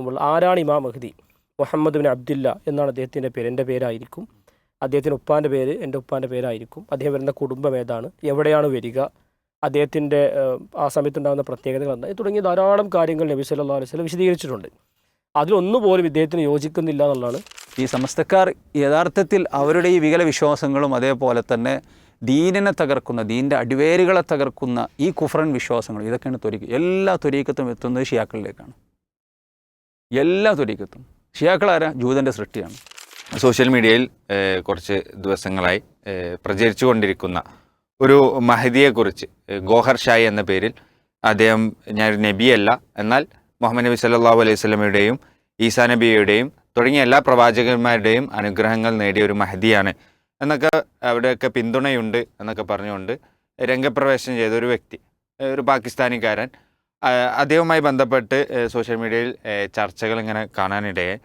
വിശദീകരിക്കുമ്പോൾ ആരാണ് ഇമാം Mahdi? Muhammad bin Abdillah എന്നാണ് അദ്ദേഹത്തിൻ്റെ പേര്. എൻ്റെ പേരായിരിക്കും. അദ്ദേഹത്തിൻ്റെ ഉപ്പാൻ്റെ പേര് എൻ്റെ ഉപ്പാൻ്റെ പേരായിരിക്കും. അദ്ദേഹം വരുന്ന കുടുംബം ഏതാണ്, എവിടെയാണ് വരിക, അദ്ദേഹത്തിൻ്റെ ആ സമയത്തുണ്ടാകുന്ന പ്രത്യേകതകൾ എന്താ, തുടങ്ങിയ ധാരാളം കാര്യങ്ങൾ നബി സല്ലല്ലാഹു അലൈഹി വസല്ലം വിശദീകരിച്ചിട്ടുണ്ട്. അതിലൊന്നുപോലും ഇദ്ദേഹത്തിന് യോജിക്കുന്നില്ല എന്നുള്ളതാണ്. ഈ സമസ്തക്കാർ യഥാർത്ഥത്തിൽ അവരുടെ ഈ വികല വിശ്വാസങ്ങളും അതേപോലെ തന്നെ ദീനിനെ തകർക്കുന്ന, ദീനിൻ്റെ അടിവേരുകളെ തകർക്കുന്ന ഈ കുഫ്രൻ വിശ്വാസങ്ങളും ഇതൊക്കെയാണ് എല്ലാ ത്വരീക്കത്തും എത്തുന്നത് ഷിയാക്കളിലേക്കാണ്. എല്ലാ ത്വരീക്കത്തും ഷിയാക്കളാരാ? ജൂതൻ്റെ സൃഷ്ടിയാണ്. സോഷ്യൽ മീഡിയയിൽ കുറച്ച് ദിവസങ്ങളായി പ്രചരിച്ചു കൊണ്ടിരിക്കുന്ന ഒരു മഹദിയെക്കുറിച്ച്, ഗോഹർ ഷായി എന്ന പേരിൽ അദ്ദേഹം ഞാൻ നബിയല്ല, എന്നാൽ മുഹമ്മദ് നബി സല്ലല്ലാഹു അലൈഹി വസല്ലമയുടെയും ഈസാ നബിയുടെയും തുടങ്ങിയ എല്ലാ പ്രവാചകന്മാരുടെയും അനുഗ്രഹങ്ങൾ നേടിയ ഒരു മഹദിയാണ് എന്നൊക്കെ അവിടെയൊക്കെ പിന്തുണയുണ്ട് എന്നൊക്കെ പറഞ്ഞുകൊണ്ട് രംഗപ്രവേശനം ചെയ്ത ഒരു വ്യക്തി, ഒരു പാകിസ്ഥാനിക്കാരൻ, അദ്ദേഹവുമായി ബന്ധപ്പെട്ട് സോഷ്യൽ മീഡിയയിൽ ചർച്ചകൾ ഇങ്ങനെ കാണാനിടയായി.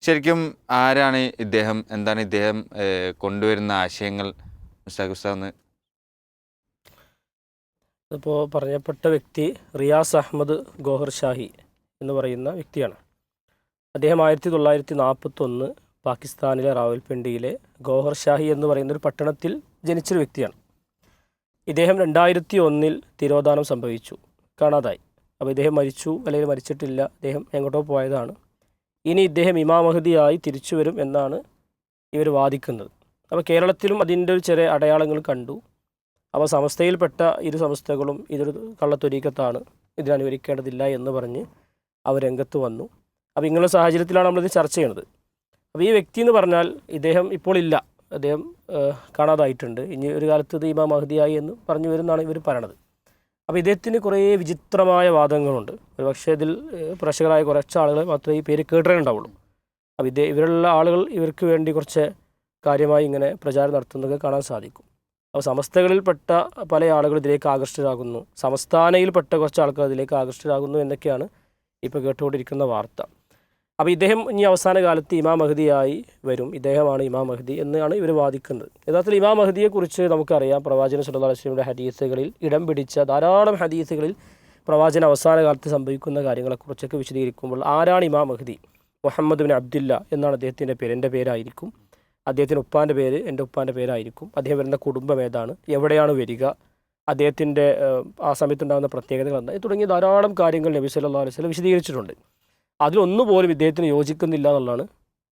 ശരിക്കും ആരാണ് ഇദ്ദേഹം, എന്താണ് ഇദ്ദേഹം കൊണ്ടുവരുന്ന ആശയങ്ങൾ? മുസ്താഖ് ഉസ്താദ്. ഇപ്പോൾ പറഞ്ഞപ്പെട്ട വ്യക്തി റിയാസ് അഹമ്മദ് ഗോഹർ ഷാഹി എന്ന് പറയുന്ന വ്യക്തിയാണ്. അദ്ദേഹം 1941 പാകിസ്ഥാനിലെ റാവൽപിണ്ടിയിലെ ഗോഹർ ഷാഹി എന്ന് പറയുന്ന ഒരു പട്ടണത്തിൽ ജനിച്ചൊരു വ്യക്തിയാണ്. ഇദ്ദേഹം 2001 തിരോധാനം സംഭവിച്ചു, കാണാതായി. അപ്പോൾ ഇദ്ദേഹം മരിച്ചു അല്ലെങ്കിൽ മരിച്ചിട്ടില്ല, അദ്ദേഹം എങ്ങോട്ടോ പോയതാണ്. ഇനി ഇദ്ദേഹം ഇമാം മഹ്ദിയായി തിരിച്ചു വരും എന്നാണ് ഇവർ വാദിക്കുന്നത്. അപ്പോൾ കേരളത്തിലും അതിൻ്റെ ഒരു ചെറിയ അടയാളങ്ങൾ കണ്ടു. അപ്പോൾ സമസ്തയിൽപ്പെട്ട ഇരു സമസ്തകളും ഇതൊരു കള്ളത്തൊരീക്കത്താണ്, ഇതിനനുവദിക്കേണ്ടതില്ല എന്ന് പറഞ്ഞ് അവർ രംഗത്ത് വന്നു. അപ്പോൾ ഇങ്ങനെയുള്ള സാഹചര്യത്തിലാണ് നമ്മളിത് ചർച്ച ചെയ്യുന്നത്. അപ്പോൾ ഈ വ്യക്തി എന്ന് പറഞ്ഞാൽ ഇദ്ദേഹം ഇപ്പോൾ ഇല്ല, അദ്ദേഹം കാണാതായിട്ടുണ്ട്. ഇനി ഒരു കാലത്ത് ഇത് ഇമാം മഹ്ദിയായി എന്ന് പറഞ്ഞു വരുന്നതാണ് ഇവർ പറയണത്. അപ്പോൾ ഇദ്ദേഹത്തിന് കുറേ വിചിത്രമായ വാദങ്ങളുണ്ട്. ഒരു പക്ഷേ ഇതിൽ പ്രേക്ഷകരായ കുറച്ച് ആളുകൾ മാത്രമേ ഈ പേര് കേട്ടിട്ടുണ്ടാവുള്ളൂ. അപ്പോൾ ഇവരുള്ള ആളുകൾ ഇവർക്ക് വേണ്ടി കുറച്ച് കാര്യമായി ഇങ്ങനെ പ്രചാരം നടത്തുന്നതൊക്കെ കാണാൻ സാധിക്കും. അപ്പോൾ സമസ്തകളിൽപ്പെട്ട പല ആളുകൾ ഇതിലേക്ക് ആകർഷ്ടരാകുന്നു, സംസ്ഥാനയിൽപ്പെട്ട കുറച്ച് ആൾക്കാർ ഇതിലേക്ക് ആകർഷ്ടരാകുന്നു എന്നൊക്കെയാണ് ഇപ്പോൾ കേട്ടുകൊണ്ടിരിക്കുന്ന വാർത്ത. അപ്പോൾ ഇദ്ദേഹം ഇനി അവസാന കാലത്ത് ഇമാം മഹ്ദിയായി വരും, ഇദ്ദേഹമാണ് ഇമാം മഹ്ദി എന്നാണ് ഇവർ വാദിക്കുന്നത്. യഥാർത്ഥത്തിൽ ഇമാം മഹ്ദിയെക്കുറിച്ച് നമുക്കറിയാം, പ്രവാചകൻ സല്ലല്ലാഹു അലൈഹി വസല്ലമയുടെ ഹദീസുകളിൽ ഇടം പിടിച്ച ധാരാളം ഹദീസുകളിൽ പ്രവാചകൻ അവസാന കാലത്ത് സംഭവിക്കുന്ന കാര്യങ്ങളെക്കുറിച്ചൊക്കെ വിശദീകരിക്കുമ്പോൾ ആരാണ് ഇമാം മഹ്ദി? മുഹമ്മദ് ബിൻ അബ്ദില്ല എന്നാണ് അദ്ദേഹത്തിൻ്റെ പേര്. എൻ്റെ പേരായിരിക്കും. അദ്ദേഹത്തിൻ്റെ ഉപ്പാൻ്റെ പേര് എൻ്റെ ഉപ്പാൻ്റെ പേരായിരിക്കും. അദ്ദേഹം വരുന്ന കുടുംബം ഏതാണ്, എവിടെയാണ് വരിക, അദ്ദേഹത്തിൻ്റെ ആ സമയത്തുണ്ടാകുന്ന പ്രത്യേകതകൾ എന്താ, തുടങ്ങിയ ധാരാളം കാര്യങ്ങൾ നബി സല്ലല്ലാഹു അലൈഹി വസല്ലം വിശദീകരിച്ചിട്ടുണ്ട്. അതിലൊന്നുപോലും ഇദ്ദേഹത്തിന് യോജിക്കുന്നില്ല എന്നുള്ളതാണ്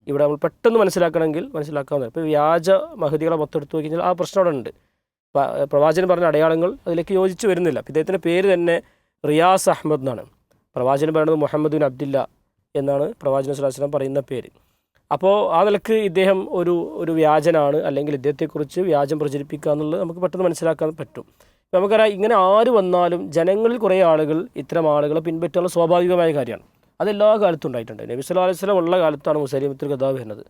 ഇവിടെ നമ്മൾ പെട്ടെന്ന് മനസ്സിലാക്കാവുന്നത്. ഇപ്പോൾ വ്യാജ മഹദികളെ മൊത്തെടുത്ത് നോക്കി കഴിഞ്ഞാൽ ആ പ്രശ്നം അവിടെ ഉണ്ട്. പ്രവാചകൻ പറഞ്ഞ അടയാളങ്ങൾ അതിലേക്ക് യോജിച്ച് വരുന്നില്ല. ഇദ്ദേഹത്തിൻ്റെ പേര് തന്നെ റിയാസ് അഹമ്മദ് എന്നാണ്. പ്രവാചകൻ പറയുന്നത് മുഹമ്മദ് ബിൻ അബ്ദില്ല എന്നാണ് പ്രവാചകൻ സ്വല്ലല്ലാഹു അലൈഹി വസല്ലം പറയുന്ന പേര്. അപ്പോൾ ആ നിലക്ക് ഇദ്ദേഹം ഒരു വ്യാജനാണ്, അല്ലെങ്കിൽ ഇദ്ദേഹത്തെക്കുറിച്ച് വ്യാജം പ്രചരിപ്പിക്കുക എന്നുള്ളത് നമുക്ക് പെട്ടെന്ന് മനസ്സിലാക്കാൻ പറ്റും. നമുക്കറിയാം, ഇങ്ങനെ ആര് വന്നാലും ജനങ്ങളിൽ കുറേ ആളുകൾ ഇത്തരം ആളുകളെ പിൻപറ്റാനുള്ള സ്വാഭാവികമായ കാര്യമാണ്. അതെല്ലാ കാലത്തും ഉണ്ടായിട്ടുണ്ട്. നബി സല്ലല്ലാഹു അലൈഹി വസല്ലം ഉള്ള കാലത്താണ് മുസൈലിമത്തുൽ കദ്ദാബ് വരുന്നത്.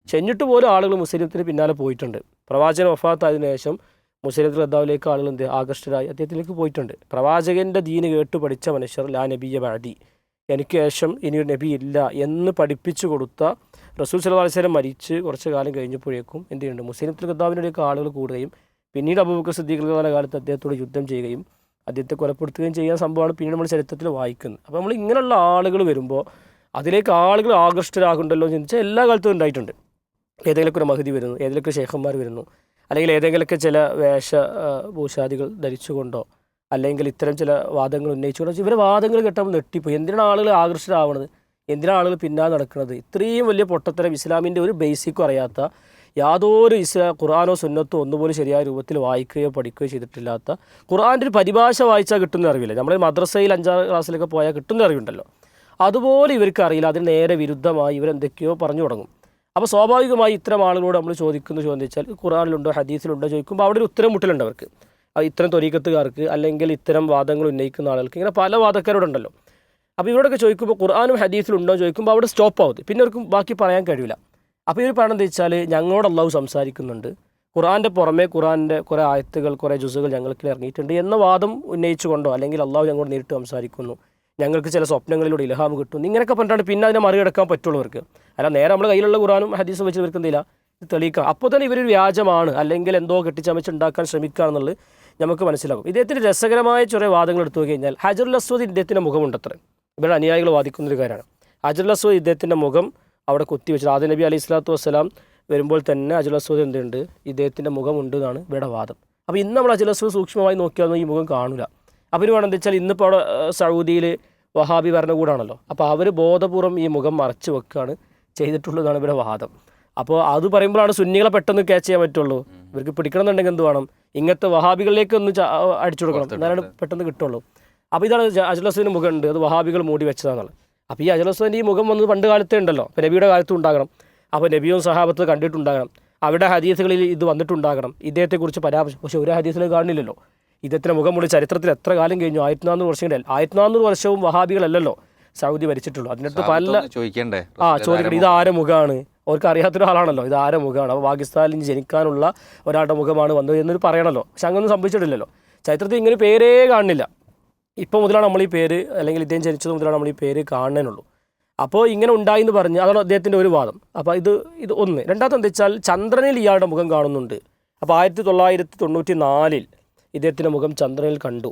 ചെന്നിട്ട് പോലും ആളുകൾ മുസൈലിമത്തിന് പിന്നാലെ പോയിട്ടുണ്ട്. പ്രവാചകൻ വഫാത്തായതിനു ശേഷം മുസൈലിമത്തുൽ കദ്ദാബിലേക്ക് ആളുകൾ ആകർഷ്ടരായി അദ്ദേഹത്തിലേക്ക് പോയിട്ടുണ്ട്. പ്രവാചകൻ്റെ ദീന് കേട്ട് പഠിച്ച മനുഷ്യർ ലാ നബിയ ബഅദി, എനിക്ക് ശേഷം ഇനിയൊരു നബി ഇല്ല എന്ന് പഠിപ്പിച്ചു കൊടുത്ത റസൂൽ സല്ലല്ലാഹു അലൈഹി വസല്ലം മരിച്ച് കുറച്ച് കാലം കഴിഞ്ഞപ്പോഴേക്കും എന്ത് ചെയ്യുന്നുണ്ട്, മുസൈലിമത്തുൽ കദ്ദാബിനോടൊക്കെ ആളുകൾ കൂടുകയും പിന്നീട് അബൂബക്കർ സിദ്ദീഖ് റളിയല്ലാഹു കാലത്ത് അദ്ദേഹത്തോട് യുദ്ധം ചെയ്യുകയും അദ്ദേഹത്തെ കൊലപ്പെടുത്തുകയും ചെയ്യുന്ന സംഭവമാണ് പിന്നീട് നമ്മൾ ചരിത്രത്തിൽ വായിക്കുന്നത്. അപ്പോൾ നമ്മൾ ഇങ്ങനെയുള്ള ആളുകൾ വരുമ്പോൾ അതിലേക്ക് ആളുകൾ ആകർഷ്ടരാകുണ്ടല്ലോ എന്ന് ചിന്തിച്ചാൽ എല്ലാ കാലത്തും ഉണ്ടായിട്ടുണ്ട്. ഏതെങ്കിലുമൊക്കെ ഒരു മഹദി വരുന്നു, ഏതെങ്കിലുമൊക്കെ ഷേഖന്മാർ വരുന്നു, അല്ലെങ്കിൽ ഏതെങ്കിലുമൊക്കെ ചില വേഷഭൂഷാദികൾ ധരിച്ചുകൊണ്ടോ അല്ലെങ്കിൽ ഇത്തരം ചില വാദങ്ങൾ ഉന്നയിച്ചുകൊണ്ടോ ഇവരെ വാദങ്ങൾ കേട്ടപ്പോൾ നെട്ടിപ്പോയി. എന്തിനാണ് ആളുകൾ ആകർഷ്ടരാവുന്നത്, എന്തിനാണ് ആളുകൾ പിന്നാലെ നടക്കുന്നത്? ഇത്രയും വലിയ പൊട്ടത്തരം, ഇസ്ലാമിൻ്റെ ഒരു ബേസിക്കും അറിയാത്ത, യാതൊരു ഖുർആനോ സുന്നത്തോ ഒന്നുപോലും ശരിയായ രൂപത്തിൽ വായിക്കുകയോ പഠിക്കുകയോ ചെയ്തിട്ടില്ലാത്ത, ഖുർആൻ്റെ ഒരു പരിഭാഷ വായിച്ചാൽ കിട്ടുന്ന അറിവില്ല, നമ്മൾ മദ്രസയിൽ 5ാം ക്ലാസ്സിലൊക്കെ പോയാൽ കിട്ടുന്ന അറിവുണ്ടല്ലോ, അതുപോലെ ഇവർക്ക് അറിയില്ല. അതിന് നേരെ വിരുദ്ധമായി ഇവരെന്തൊക്കെയോ പറഞ്ഞു തുടങ്ങും. അപ്പോൾ സ്വാഭാവികമായി ഇത്തരം ആളുകളോട് നമ്മൾ ചോദിച്ചാൽ ഖുർആനിലുണ്ടോ ഹദീസിലുണ്ടോ ചോദിക്കുമ്പോൾ അവിടെ ഒരു ഉത്തരം മുട്ടലുണ്ട് അവർക്ക്. ഇത്തരം ത്വരീഖത്തുകാർക്ക് അല്ലെങ്കിൽ ഇത്തരം വാദങ്ങൾ ഉന്നയിക്കുന്ന ആളുകൾക്ക് ഇങ്ങനെ പല വാദക്കാരോടുണ്ടല്ലോ. അപ്പോൾ ഇവരോടൊക്കെ ചോദിക്കുമ്പോൾ ഖുർആനും ഹദീസിലുണ്ടോ ചോദിക്കുമ്പോൾ അവിടെ സ്റ്റോപ്പ് ആവുന്നത്, പിന്നെ അവർക്ക് ബാക്കി പറയാൻ കഴിയില്ല. അപ്പോൾ ഇവർ പറയുന്നത് വെച്ചാൽ ഞങ്ങളോട് അള്ളാഹു സംസാരിക്കുന്നുണ്ട്, ഖുർആൻ്റെ പുറമെ ഖുർആൻ്റെ കുറേ ആയത്തുകൾ കുറേ ജുസുകൾ ഞങ്ങൾക്ക് ഇറങ്ങിയിട്ടുണ്ട് എന്ന വാദം ഉന്നയിച്ചുകൊണ്ടോ അല്ലെങ്കിൽ അള്ളാഹു ഞങ്ങളോട് നേരിട്ട് സംസാരിക്കുന്നു, ഞങ്ങൾക്ക് ചില സ്വപ്നങ്ങളിലൂടെ ഇൽഹാം കിട്ടുന്നു, ഇങ്ങനെയൊക്കെ പറഞ്ഞിട്ടാണ് പിന്നെ അതിനെ മറികടക്കാൻ പറ്റുള്ളവർക്ക്. അല്ല നേരെ നമ്മുടെ കയ്യിലുള്ള ഖുർആനും ഹദീസും വെച്ച് ഇവർക്ക് എന്തില്ല ഇത് തെളിയിക്കാം. അപ്പോൾ തന്നെ ഇവരൊരു വ്യാജമാണ് അല്ലെങ്കിൽ എന്തോ കെട്ടിച്ചമച്ചുണ്ടാക്കാൻ ശ്രമിക്കുകയാണെന്നുള്ളത് നമുക്ക് മനസ്സിലാകും. ഇദ്ദേഹത്തിൻ്റെ രസകരമായ ചെറിയ വാദങ്ങൾ എടുത്തു കഴിഞ്ഞാൽ ഹജറുൽ അസ്വദ് ഇദ്ദേഹത്തിൻ്റെ മുഖമുണ്ടത്ര ഇവരുടെ അനുയായികൾ വാദിക്കുന്നൊരു കാര്യമാണ്. ഹജറുൽ അസ്വദ് ഇദ്ദേഹത്തിൻ്റെ മുഖം അവിടെ കുത്തിവെച്ചത്. ആദ്യ നബി അലൈഹി സ്വലാത്തു വസ്സലാം വരുമ്പോൾ തന്നെ ഹജറുൽ അസ്വദ് എന്തുണ്ട്, ഇദ്ദേഹത്തിൻ്റെ മുഖം ഉണ്ട് എന്നാണ് ഇവിടെ വാദം. അപ്പോൾ ഇന്ന് നമ്മൾ ഹജറുൽ അസ്വദ് സൂക്ഷ്മമായി നോക്കിയാൽ ഈ മുഖം കാണില്ല. അപ്പോൾ ഇനി വേണം എന്താ വെച്ചാൽ ഇന്നിപ്പോൾ അവിടെ സൗദിയിൽ വഹാബി ഭരണകൂടമാണല്ലോ, അപ്പോൾ അവർ ബോധപൂർവ്വം ഈ മുഖം മറച്ചു വെക്കുകയാണ് ചെയ്തിട്ടുള്ളതാണ് ഇവിടെ വാദം. അപ്പോൾ അത് പറയുമ്പോഴാണ് സുന്നികളെ പെട്ടെന്ന് ക്യാച്ച് ചെയ്യാൻ പറ്റുള്ളൂ. ഇവർക്ക് പിടിക്കണമെന്നുണ്ടെങ്കിൽ എന്ത് വേണം, ഇങ്ങനത്തെ വഹാബികളിലേക്ക് ഒന്ന് അടിച്ചു കൊടുക്കണം, എന്നാലാണ് പെട്ടെന്ന് കിട്ടുള്ളൂ. അപ്പോൾ ഇതാണ് ഹജറുൽ അസ്വദിന് മുഖം ഉണ്ട്, അത് വഹാബികൾ മൂടി വെച്ചതാണെന്നുള്ളത്. അപ്പോൾ ഈ ഹജറുൽ അസ്വദിൻ്റെ ഈ മുഖം വന്നത് പണ്ട് കാലത്തേ ഉണ്ടല്ലോ, അപ്പോൾ നബിയുടെ കാലത്തും ഉണ്ടാകണം, അപ്പോൾ നബിയും സഹാബത്ത് കണ്ടിട്ടുണ്ടാകണം, അവരുടെ ഹദീസുകളിൽ ഇത് വന്നിട്ടുണ്ടാകണം, ഇദ്ദേഹത്തെക്കുറിച്ച് പരാമർശം. പക്ഷേ ഒരു ഹദീസിൽ കാണില്ലല്ലോ. ഇദ്ദേഹത്തിൻ്റെ മുഖം മൂടി ചരിത്രത്തിൽ എത്ര കാലം കഴിഞ്ഞു, 1400 വർഷം കഴിഞ്ഞാൽ 1400 വർഷവും വഹാബികളല്ലല്ലോ സൗദി ഭരിച്ചിട്ടുള്ളൂ. അതിനകത്ത് പല ചോദിക്കണ്ടേ ചോദിക്കട്ടെ, ഇത് ആരെ മുഖമാണ്, അവർക്ക് അറിയാത്തൊരാളാണല്ലോ, ഇത് ആരെ മുഖമാണ്, അപ്പോൾ പാകിസ്ഥാനിൽ ജനിക്കാനുള്ള ഒരാളുടെ മുഖമാണ് വന്നത് എന്നൊരു പറയണമല്ലോ. പക്ഷെ അങ്ങനൊന്നും സംഭവിച്ചിട്ടില്ലല്ലോ. ചരിത്രത്തിൽ ഇങ്ങനെ പേരേ കാണുന്നില്ല. ഇപ്പോൾ മുതലാണ് നമ്മൾ ഈ പേര്, അല്ലെങ്കിൽ ഇദ്ദേഹം ജനിച്ചത് മുതലാണ് നമ്മൾ ഈ പേര് കാണാനുള്ളൂ. അപ്പോൾ ഇങ്ങനെ ഉണ്ടായി എന്ന് പറഞ്ഞ് അതാണ് അദ്ദേഹത്തിൻ്റെ ഒരു വാദം. അപ്പോൾ ഇത് ഒന്ന്. രണ്ടാമത്തെ എന്താ വെച്ചാൽ ചന്ദ്രനിൽ ഇയാളുടെ മുഖം കാണുന്നുണ്ട്. അപ്പോൾ 1994 ഇദ്ദേഹത്തിൻ്റെ മുഖം ചന്ദ്രനിൽ കണ്ടു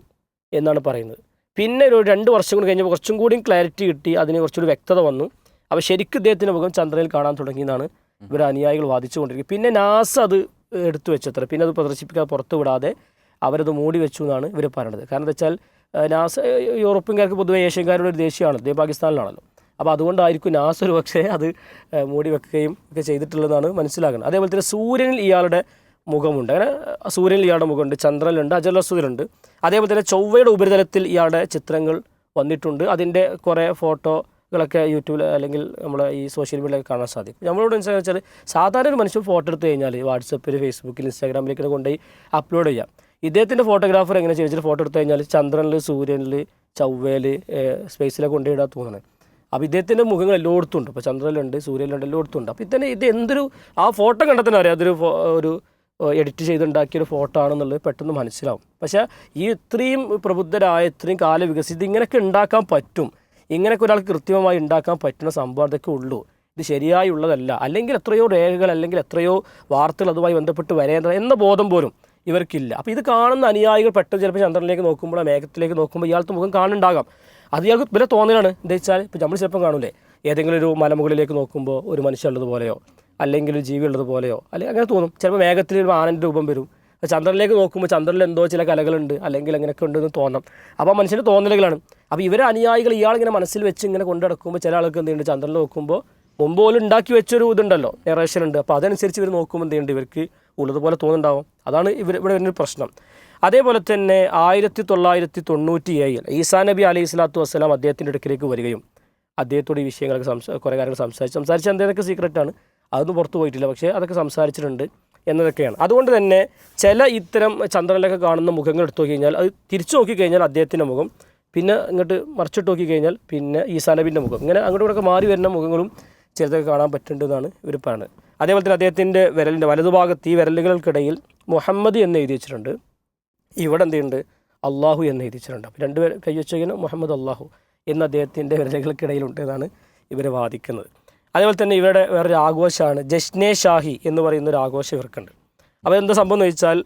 എന്നാണ് പറയുന്നത്. പിന്നെ ഒരു 2 വർഷം കൂടി കഴിഞ്ഞപ്പോൾ കുറച്ചും കൂടിയും ക്ലാരിറ്റി കിട്ടി, അതിന് കുറച്ചുകൂടി വ്യക്തത വന്നു. അപ്പോൾ ശരിക്കും ഇദ്ദേഹത്തിൻ്റെ മുഖം ചന്ദ്രനിൽ കാണാൻ തുടങ്ങിയെന്നാണ് ഇവരുടെ അനുയായികൾ വാദിച്ചുകൊണ്ടിരിക്കുന്നത്. പിന്നെ നാസ അത് എടുത്തു വെച്ചത്ര, പിന്നെ അത് പ്രദർശിപ്പിക്കാതെ പുറത്തു വിടാതെ അവരത് മൂടി വെച്ചു എന്നാണ് ഇവർ പറയുന്നത്. കാരണം എന്താ വെച്ചാൽ നാസ യൂറോപ്യൻകാർക്ക് പൊതുവെ ഏഷ്യൻകാരുടെ ഒരു ദേശീയമാണ്, ഇദ്ദേഹം പാകിസ്ഥാനിലാണല്ലോ. അപ്പോൾ അതുകൊണ്ടായിരിക്കും നാസ ഒരു പക്ഷേ അത് മൂടി വെക്കുകയും ഒക്കെ ചെയ്തിട്ടുള്ളതാണ് മനസ്സിലാക്കുന്നത്. അതേപോലെ തന്നെ സൂര്യനിൽ ഇയാളുടെ മുഖമുണ്ട്. അങ്ങനെ സൂര്യനിൽ ഇയാളുടെ മുഖമുണ്ട്, ചന്ദ്രനിലുണ്ട്, ഹജറുൽ അസ്വദിലുണ്ട്. അതേപോലെ തന്നെ ചൊവ്വയുടെ ഉപരിതലത്തിൽ ഇയാളുടെ ചിത്രങ്ങൾ വന്നിട്ടുണ്ട്. അതിൻ്റെ കുറേ ഫോട്ടോകളൊക്കെ യൂട്യൂബിൽ അല്ലെങ്കിൽ നമ്മൾ ഈ സോഷ്യൽ മീഡിയയിലൊക്കെ കാണാൻ സാധിക്കും. നമ്മളോട് എന്താണെന്ന് വെച്ചാൽ സാധാരണ ഒരു മനുഷ്യൻ ഫോട്ടോ എടുത്തു കഴിഞ്ഞാൽ വാട്സപ്പിൽ, ഫേസ്ബുക്കിൽ, ഇൻസ്റ്റാഗ്രാമിലേക്ക് കൊണ്ടുപോയി അപ്ലോഡ് ചെയ്യാം. ഇദ്ദേഹത്തിൻ്റെ ഫോട്ടോഗ്രാഫർ എങ്ങനെ ചോദിച്ചിട്ട് ഫോട്ടോ എടുത്തു കഴിഞ്ഞാൽ ചന്ദ്രനിൽ, സൂര്യനിൽ, ചൊവ്വയിൽ, സ്പേസിലൊക്കെ കൊണ്ടുപോയിടാൻ തോന്നുന്നത്. അപ്പോൾ ഇദ്ദേഹത്തിൻ്റെ മുഖങ്ങൾ എല്ലായിടത്തും ഉണ്ട്. ഇപ്പോൾ ചന്ദ്രനിലുണ്ട്, സൂര്യനിലുണ്ട്, എല്ലായിടത്തും ഉണ്ട്. അപ്പോൾ ഇതിന് ഇത് എന്തൊരു ആ ഫോട്ടോ കണ്ടാൽ തന്നെ അറിയാം അതൊരു ഒരു എഡിറ്റ് ചെയ്തുണ്ടാക്കിയൊരു ഫോട്ടോ ആണെന്നുള്ളത് പെട്ടെന്ന് മനസ്സിലാവും. പക്ഷേ ഈ ഇത്രയും പ്രബുദ്ധരായ, ഇത്രയും കാലം വികസിത് ഇങ്ങനെയൊക്കെ ഉണ്ടാക്കാൻ പറ്റും, ഇങ്ങനെയൊക്കെ ഒരാൾക്ക് കൃത്യമായി ഉണ്ടാക്കാൻ പറ്റുന്ന സംഭവം അതൊക്കെ ഉള്ളൂ. ഇത് ശരിയായി ഉള്ളതല്ല. അല്ലെങ്കിൽ എത്രയോ രേഖകൾ, അല്ലെങ്കിൽ എത്രയോ വാർത്തകൾ അതുമായി ബന്ധപ്പെട്ട് വരേണ്ടത് എന്ന ബോധം പോലും ഇവർക്കില്ല. അപ്പോൾ ഇത് കാണുന്ന അനുയായികൾ പെട്ടെന്ന് ചിലപ്പോൾ ചന്ദ്രനിലേക്ക് നോക്കുമ്പോൾ, മേഘത്തിലേക്ക് നോക്കുമ്പോൾ ഇയാൾക്ക് മുഖം കാണുന്നുണ്ടാകാം. അത് ഇയാൾക്ക് വില തോന്നലാണ്. എന്താ വെച്ചാൽ ഇപ്പോൾ നമ്മൾ ചിലപ്പോൾ കാണൂലേ, ഏതെങ്കിലും ഒരു മലമുകളിലേക്ക് നോക്കുമ്പോൾ ഒരു മനുഷ്യൻ ഉള്ളതുപോലെയോ അല്ലെങ്കിൽ ഒരു ജീവി ഉള്ളതുപോലെയോ അല്ലെങ്കിൽ അങ്ങനെ തോന്നും. ചിലപ്പോൾ മേഘത്തിൽ ഒരു ആനൻ്റെ രൂപം വരും. ചന്ദ്രനിലേക്ക് നോക്കുമ്പോൾ ചന്ദ്രനിൽ എന്തോ ചില കലകളുണ്ട് അല്ലെങ്കിൽ അങ്ങനെയൊക്കെ ഉണ്ടെന്ന് തോന്നാം. അപ്പോൾ മനുഷ്യൻ്റെ തോന്നലുകളാണ്. അപ്പോൾ ഇവരെ അനുയായികൾ ഇയാളിങ്ങനെ മനസ്സിൽ വെച്ച് ഇങ്ങനെ കൊണ്ടു നടക്കുമ്പോൾ ചില ആൾക്ക് എന്തുണ്ട്, ചന്ദ്രനിൽ നോക്കുമ്പോൾ മുമ്പ് പോലും ഉണ്ടാക്കി വെച്ചൊരു ഇതുണ്ടല്ലോ, നെറേഷൻ ഉണ്ട്. അപ്പോൾ അതനുസരിച്ച് ഇവർ നോക്കുമ്പോൾ എന്തുണ്ട്, ഇവർക്ക് ഉള്ളതുപോലെ തോന്നുന്നുണ്ടാവും. അതാണ് ഇവിടെ വരുന്നൊരു പ്രശ്നം. അതേപോലെ തന്നെ 1997 ഈസാ നബി അലൈഹി സ്വലാത്തു വസ്സലാം അദ്ദേഹത്തിൻ്റെ അടുക്കിലേക്ക് വരികയും അദ്ദേഹത്തോട് ഈ വിഷയങ്ങളൊക്കെ കുറേ കാര്യങ്ങൾ സംസാരിച്ച് എന്തെങ്കിലുമൊക്കെ സീക്രറ്റാണ്, അതൊന്നും പുറത്തു പോയിട്ടില്ല, പക്ഷേ അതൊക്കെ സംസാരിച്ചിട്ടുണ്ട് എന്നതൊക്കെയാണ്. അതുകൊണ്ട് തന്നെ ചില ഇത്തരം ചന്ദ്രനിലൊക്കെ കാണുന്ന മുഖങ്ങൾ എടുത്തു നോക്കി കഴിഞ്ഞാൽ, അത് തിരിച്ചു നോക്കിക്കഴിഞ്ഞാൽ അദ്ദേഹത്തിൻ്റെ മുഖം, പിന്നെ ഇങ്ങോട്ട് മറിച്ചിട്ട് നോക്കിക്കഴിഞ്ഞാൽ പിന്നെ ഈസാ നബിൻ്റെ മുഖം, ഇങ്ങനെ അങ്ങോട്ടും ഇങ്ങോട്ടൊക്കെ മാറി വരുന്ന മുഖങ്ങളും ചിലതൊക്കെ കാണാൻ പറ്റുന്നതെന്നാണ് ഇവർ പറയുന്നത്. അതേപോലെ തന്നെ അദ്ദേഹത്തിൻ്റെ വിരലിൻ്റെ വലതുഭാഗത്ത് ഈ വിരലുകൾക്കിടയിൽ മുഹമ്മദ് എന്ന് എഴുതി വെച്ചിട്ടുണ്ട്, ഇവിടെ എന്തുണ്ട്, അള്ളാഹു എന്ന് എഴുതി വെച്ചിട്ടുണ്ട്. അപ്പോൾ രണ്ടുപേർ കൈ വെച്ച് കഴിഞ്ഞാൽ മുഹമ്മദ് അള്ളാഹു എന്ന് അദ്ദേഹത്തിൻ്റെ വിരലുകൾക്കിടയിലുണ്ട് എന്നാണ് ഇവർ വാദിക്കുന്നത്. അതേപോലെ തന്നെ ഇവരുടെ വേറൊരു ആഘോഷമാണ് ജശ്നെ ഷാഹി എന്ന് പറയുന്നൊരു ആഘോഷം ഇവർക്കുണ്ട്. അപ്പോൾ എന്താ സംഭവം എന്ന് വെച്ചാൽ,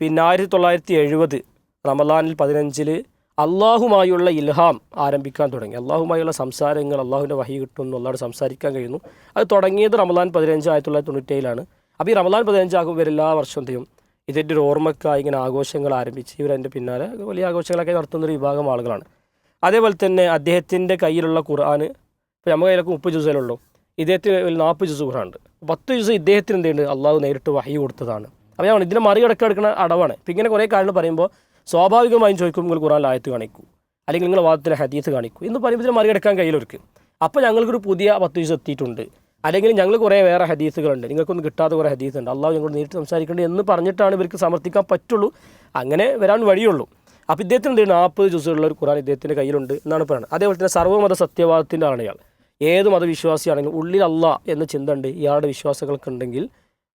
പിന്നെ 1970 റമദാനിൽ 15 അള്ളാഹുമായുള്ള ഇൽഹാം ആരംഭിക്കാൻ തുടങ്ങി. അള്ളാഹുമായുള്ള സംസാരങ്ങൾ, അള്ളാഹുവിൻ്റെ വഹി കിട്ടുന്നു, അള്ളാഹുടെ സംസാരിക്കാൻ കഴിയുന്നു. അത് തുടങ്ങിയത് റമദാൻ 15 1997 അപ്പോൾ ഈ റമദാൻ 15 ആകുമ്പോൾ എല്ലാ വർഷവും ചെയ്യും ഇതിൻ്റെ ഒരു ഓർമ്മക്കായി ഇങ്ങനെ ആഘോഷങ്ങൾ ആരംഭിച്ച് ഇവരതിൻ്റെ പിന്നാലെ വലിയ ആഘോഷങ്ങളൊക്കെ നടത്തുന്നൊരു വിഭാഗം ആളുകളാണ്. അതേപോലെ തന്നെ അദ്ദേഹത്തിൻ്റെ കയ്യിലുള്ള ഖുർആൻ, ഇപ്പോൾ നമ്മുടെ കയ്യിലൊക്കെ 30 ജുസയിലുള്ളൂ, ഇദ്ദേഹത്തിന് 40 ജുസ് ഖുർആനുണ്ട്. 10 ജുസ് ഇദ്ദേഹത്തിന് എന്തുണ്ട്, അള്ളാഹു നേരിട്ട് വഹി കൊടുത്തതാണ്. അപ്പോൾ ഞാൻ ഇതിനെ മറികടക്കെടുക്കുന്ന അടവാണ്. ഇപ്പോൾ ഇങ്ങനെ കുറേ കാര്യങ്ങൾ പറയുമ്പോൾ സ്വാഭാവികമായും ചോദിക്കും, നിങ്ങൾ ഖുർആനിൽ ആയത്ത് കാണിക്കൂ, അല്ലെങ്കിൽ നിങ്ങൾ വാദത്തിലെ ഹദീസ് കാണിക്കൂ എന്ന് പറയുമ്പോൾ ഇതിനെ മറികടക്കാൻ കഴിയില്ലവർക്ക്. അപ്പോൾ ഞങ്ങൾക്കൊരു പുതിയ 10 ജുസ് എത്തിയിട്ടുണ്ട്, അല്ലെങ്കിൽ ഞങ്ങൾ കുറേ വേറെ ഹദീസുകളുണ്ട്, നിങ്ങൾക്കൊന്നും കിട്ടാത്ത കുറേ ഹദീസുണ്ട്, അള്ളാഹു ഞങ്ങൾ നേരിട്ട് സംസാരിക്കേണ്ടത് എന്ന് പറഞ്ഞിട്ടാണ് ഇവർക്ക് സമർത്ഥിക്കാൻ പറ്റുള്ളൂ, അങ്ങനെ വരാൻ വഴിയുള്ളൂ. അപ്പോൾ ഇദ്ദേഹത്തിന് 40 ജുസുള്ള ഒരു ഖുർആൻ ഇദ്ദേഹത്തിൻ്റെ കയ്യിലുണ്ട് എന്നാണ് പറയുന്നത്. അതേപോലെ തന്നെ സർവ്വമത സത്യവാദത്തിൻ്റെ ആണ് ഇയാൾ. ഏത് മതവിശ്വാസിയാണെങ്കിലും ഉള്ളിൽ അള്ളാഹ് എന്ന ചിന്ത ഉണ്ട്, ഇയാളുടെ വിശ്വാസങ്ങളൊക്കെ ഉണ്ടെങ്കിൽ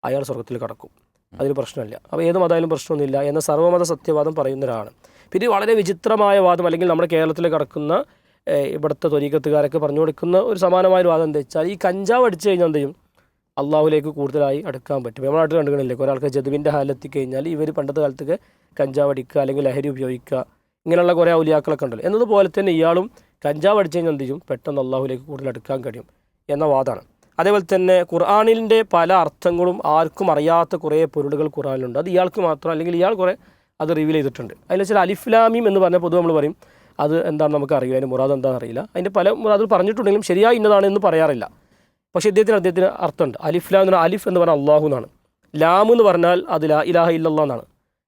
അയാൾ സ്വർഗ്ഗത്തിൽ കടക്കും, അതിന് പ്രശ്നമില്ല. അപ്പോൾ ഏത് മതമായാലും പ്രശ്നമൊന്നുമില്ല എന്ന സർവ്വമത സത്യവാദം പറയുന്നവരാണ്. പിന്നെ വളരെ വിചിത്രമായ വാദം, അല്ലെങ്കിൽ നമ്മുടെ കേരളത്തിൽ കിടക്കുന്ന ഇവിടുത്തെ ത്വരീഖത്തുകാരൊക്കെ പറഞ്ഞു കൊടുക്കുന്ന ഒരു സമാനമായൊരു വാദം എന്താ വെച്ചാൽ, ഈ കഞ്ചാവ് അടിച്ചു കഴിഞ്ഞാൽ എന്ത് ചെയ്യും, അള്ളാഹുലേക്ക് കൂടുതലായി അടുക്കാൻ പറ്റും. നമ്മുടെ നാട്ടിൽ കണ്ടുകളില്ലേ, ഒരാൾക്ക് ജദുവിൻ്റെ ഹാലെത്തിക്കഴിഞ്ഞാൽ ഇവർ പണ്ടത്തെ കാലത്തൊക്കെ കഞ്ചാവ് അടിക്കുക അല്ലെങ്കിൽ ലഹരി ഉപയോഗിക്കുക, ഇങ്ങനെയുള്ള കുറേ ഔലിയാക്കളൊക്കെ ഉണ്ടല്ലോ. എന്നതുപോലെ തന്നെ ഇയാളും കഞ്ചാവ് അടിച്ചു കഴിഞ്ഞാൽ എന്ത് ചെയ്യും, പെട്ടെന്ന് അള്ളാഹുലേക്ക് കൂടുതൽ അടുക്കാൻ കഴിയും എന്ന വാദമാണ്. അതേപോലെ തന്നെ ഖുർആനിൻ്റെ പല അർത്ഥങ്ങളും ആർക്കും അറിയാത്ത കുറേ പൊരുളുകൾ ഖുർആനിലുണ്ട്. അത് ഇയാൾക്ക് മാത്രം, അല്ലെങ്കിൽ ഇയാൾ കുറേ അത് റിവീൽ ചെയ്തിട്ടുണ്ട്. അതിൽ ചില അലിഫ്ലാമീം എന്ന് പറഞ്ഞാൽ പൊതുവെ നമ്മൾ പറയും അത് എന്താണെന്ന് നമുക്ക് അറിയില്ല, അതിൻ്റെ മുറാദ് എന്താണെന്ന് അറിയില്ല. അതിൻ്റെ പല മുറാദുകൾ പറഞ്ഞിട്ടുണ്ടെങ്കിലും ശരിയായി ഇന്നതാണ് എന്ന് പറയാറില്ല. പക്ഷേ അദ്ദേഹത്തിന് അർത്ഥമുണ്ട്. അലിഫ്ലാം എന്ന് പറഞ്ഞാൽ അലിഫ് എന്ന് പറഞ്ഞാൽ അള്ളാഹു എന്നാണ്, ലാം എന്ന് പറഞ്ഞാൽ അത് ലാ ഇലാഹ ഇല്ലല്ലാഹ് എന്നാണ്,